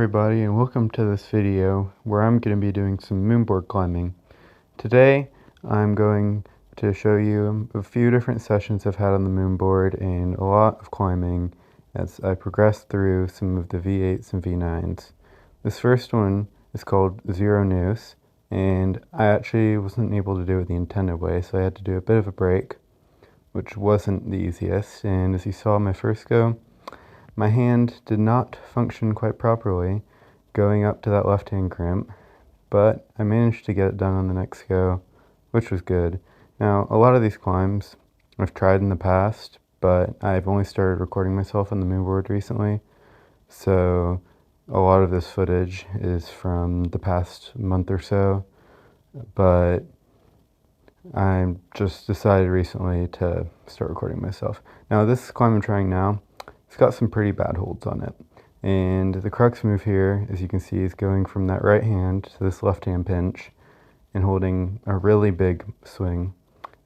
everybody, and welcome to this video where I'm going to be doing some moonboard climbing. Today I'm going to show you a few different sessions I've had on the moonboard and a lot of climbing as I progress through some of the V8s and V9s. This first one is called Zero Noose, and I actually wasn't able to do it the intended way, so I had to do a bit of a break, which wasn't the easiest. And as you saw in my first go, my hand did not function quite properly going up to that left-hand crimp, but I managed to get it done on the next go, which was good. Now, a lot of these climbs I've tried in the past, but I've only started recording myself on the moonboard recently, so a lot of this footage is from the past month or so, but I just decided recently to start recording myself. Now, this climb I'm trying now, it's got some pretty bad holds on it. And the crux move here, as you can see, is going from that right hand to this left hand pinch and holding a really big swing.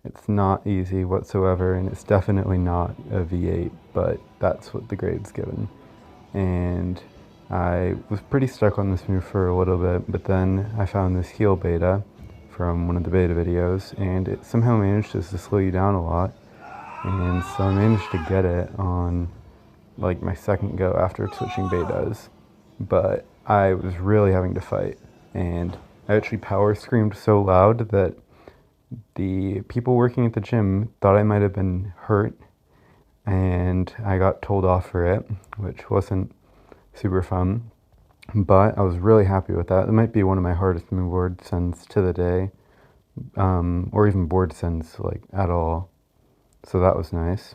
It's not easy whatsoever, and it's definitely not a V8, but that's what the grade's given. And I was pretty stuck on this move for a little bit, but then I found this heel beta from one of the beta videos, and it somehow managed to slow you down a lot. And so I managed to get it on like my second go after switching betas, but I was really having to fight, and I actually power screamed so loud that the people working at the gym thought I might have been hurt, and I got told off for it, which wasn't super fun, but I was really happy with that. It might be one of my hardest moonboard sends to the day, or even board sends like at all, so that was nice.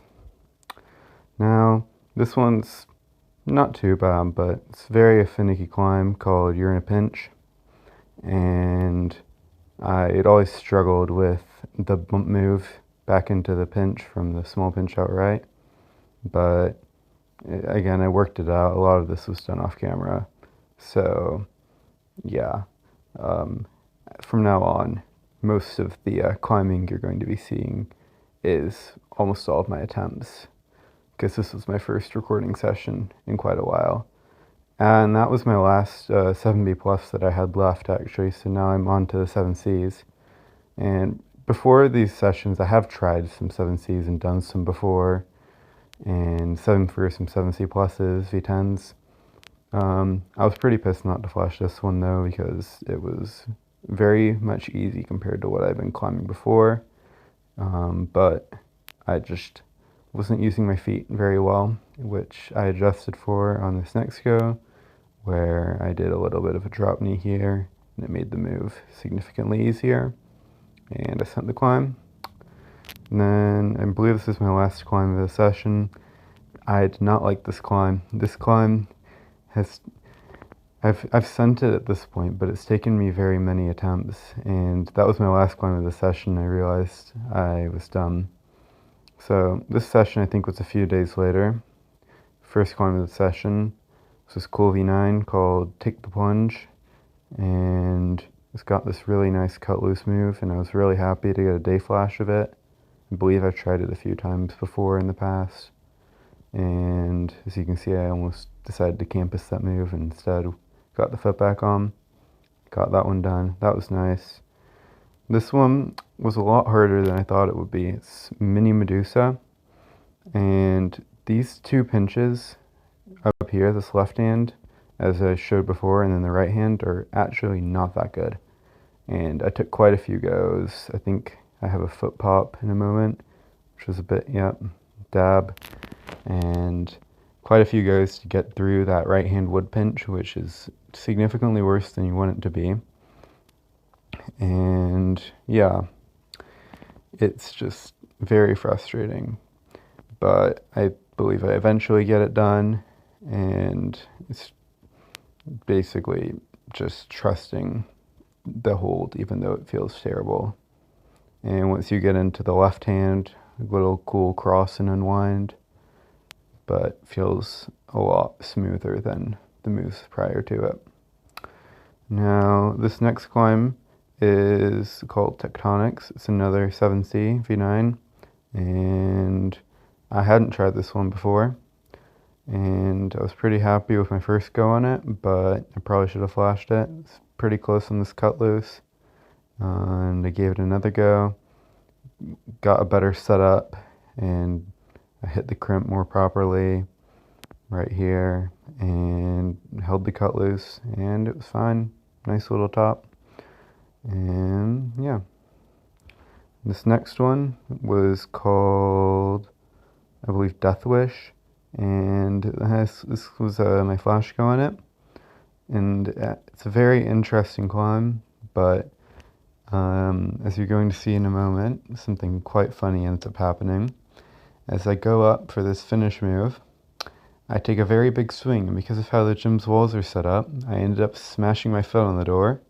Now, this one's not too bad, but it's very a finicky climb called You're in a Pinch, and I'd always struggled with the bump move back into the pinch from the small pinch out right, but again, I worked it out. A lot of this was done off camera, so yeah. From now on, most of the climbing you're going to be seeing is almost all of my attempts, because this was my first recording session in quite a while. And that was my last 7B plus that I had left, actually, so now I'm on to the 7Cs. And before these sessions, I have tried some 7Cs and done some before, and some 7C pluses, V10s. I was pretty pissed not to flash this one though, because it was very much easy compared to what I've been climbing before, but I just wasn't using my feet very well, which I adjusted for on this next go, where I did a little bit of a drop knee here, and it made the move significantly easier, and I sent the climb. And then I believe this is my last climb of the session. I did not like this climb. This climb has, I've sent it at this point, but it's taken me very many attempts, and that was my last climb of the session. I realized I was done. So this session, I think, was a few days later. First climb of the session was this cool V9 called Take the Plunge, and it's got this really nice cut loose move, and I was really happy to get a day flash of it. I believe I've tried it a few times before in the past, and as you can see, I almost decided to campus that move and instead got the foot back on, got that one done. That was nice. This one was a lot harder than I thought it would be. It's Mini Medusa, and these two pinches up here, this left hand, as I showed before, and then the right hand, are actually not that good. And I took quite a few goes. I think I have a foot pop in a moment, which was a bit, dab, and quite a few goes to get through that right hand wood pinch, which is significantly worse than you want it to be. And yeah, it's just very frustrating, but I believe I eventually get it done, and it's basically just trusting the hold even though it feels terrible. And once you get into the left hand, a little cool cross and unwind, but feels a lot smoother than the moves prior to it. Now, this next climb is called Tectonics. It's another 7C V9, and I hadn't tried this one before, and I was pretty happy with my first go on it, but I probably should have flashed it. It's pretty close on this cut loose, and I gave it another go, got a better setup, and I hit the crimp more properly right here and held the cut loose, and it was fine. Nice little top. And yeah, this next one was called, I believe, Death Wish, and this was my flash go on it, and it's a very interesting climb, but as you're going to see in a moment, something quite funny ends up happening. As I go up for this finish move, I take a very big swing, and because of how the gym's walls are set up, I ended up smashing my foot on the door.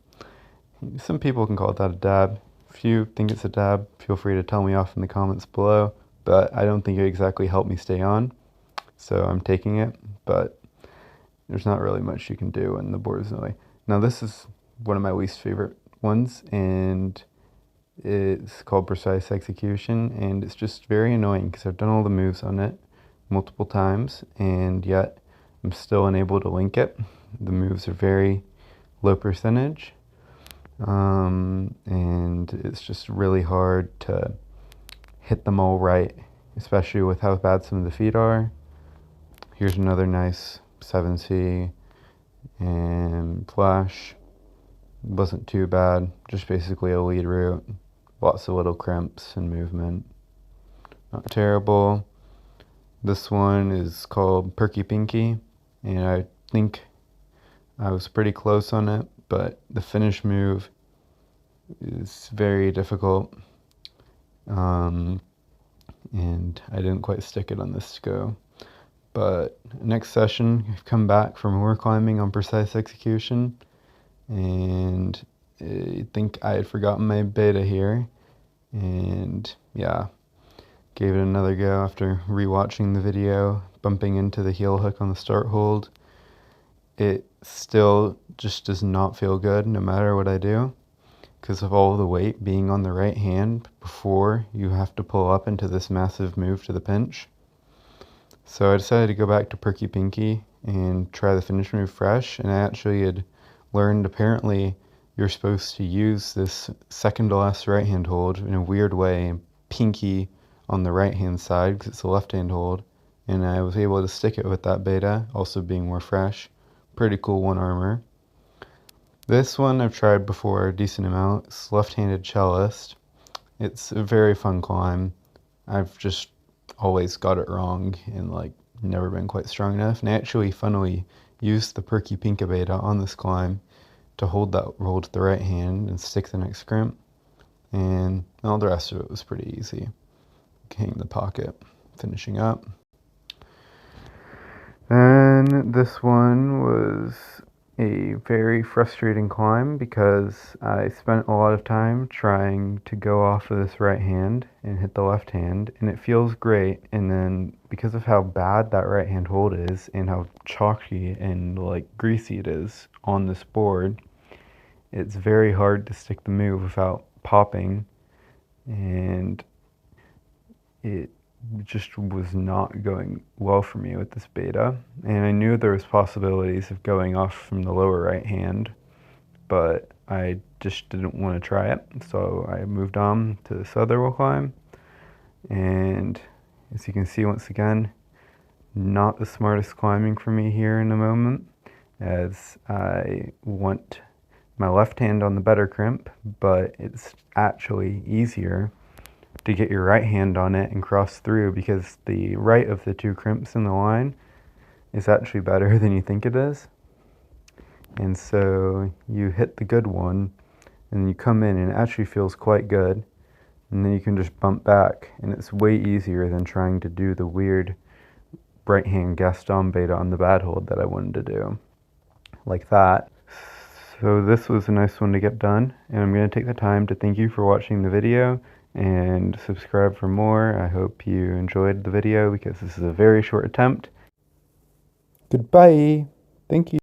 Some people can call that a dab. If you think it's a dab, feel free to tell me off in the comments below, but I don't think it exactly helped me stay on, so I'm taking it, but there's not really much you can do when the board is in the way. Now this is one of my least favorite ones, and it's called Precise Execution, and it's just very annoying because I've done all the moves on it multiple times, and yet I'm still unable to link it. The moves are very low percentage, and it's just really hard to hit them all right, especially with how bad some of the feet are. Here's another nice 7C and flash. Wasn't too bad, just basically a lead route, lots of little crimps and movement. Not terrible. This one is called Perky Pinky, and I think I was pretty close on it, but the finish move is very difficult, and I didn't quite stick it on this go. But next session, I've come back for more climbing on Precise Execution, and I think I had forgotten my beta here, and yeah, gave it another go after rewatching the video, bumping into the heel hook on the start hold. It still just does not feel good no matter what I do, because of all the weight being on the right hand before you have to pull up into this massive move to the pinch. So I decided to go back to Perky Pinky and try the finish move fresh, and I actually had learned apparently you're supposed to use this second to last right hand hold in a weird way, pinky on the right hand side because it's a left hand hold, and I was able to stick it with that beta, also being more fresh. Pretty cool one armor. This one I've tried before a decent amount. It's left-handed cellist. It's a very fun climb. I've just always got it wrong and like never been quite strong enough, and I actually funnily used the Perky Pinka beta on this climb to hold that roll to the right hand and stick the next crimp, and all the rest of it was pretty easy. Hang the pocket, finishing up. And this one was a very frustrating climb because I spent a lot of time trying to go off of this right hand and hit the left hand, and it feels great, and then because of how bad that right hand hold is and how chalky and like greasy it is on this board, it's very hard to stick the move without popping, and it just was not going well for me with this beta, and I knew there was possibilities of going off from the lower right hand, but I just didn't want to try it, so I moved on to this other climb. And as you can see, once again, not the smartest climbing for me here in a moment, as I want my left hand on the better crimp, but it's actually easier to get your right hand on it and cross through because the right of the two crimps in the line is actually better than you think it is. And so you hit the good one and you come in and it actually feels quite good, and then you can just bump back, and it's way easier than trying to do the weird right hand Gaston beta on the bad hold that I wanted to do like that. So this was a nice one to get done, and I'm going to take the time to thank you for watching the video and subscribe for more. I hope you enjoyed the video because this is a very short attempt. Goodbye. Thank you.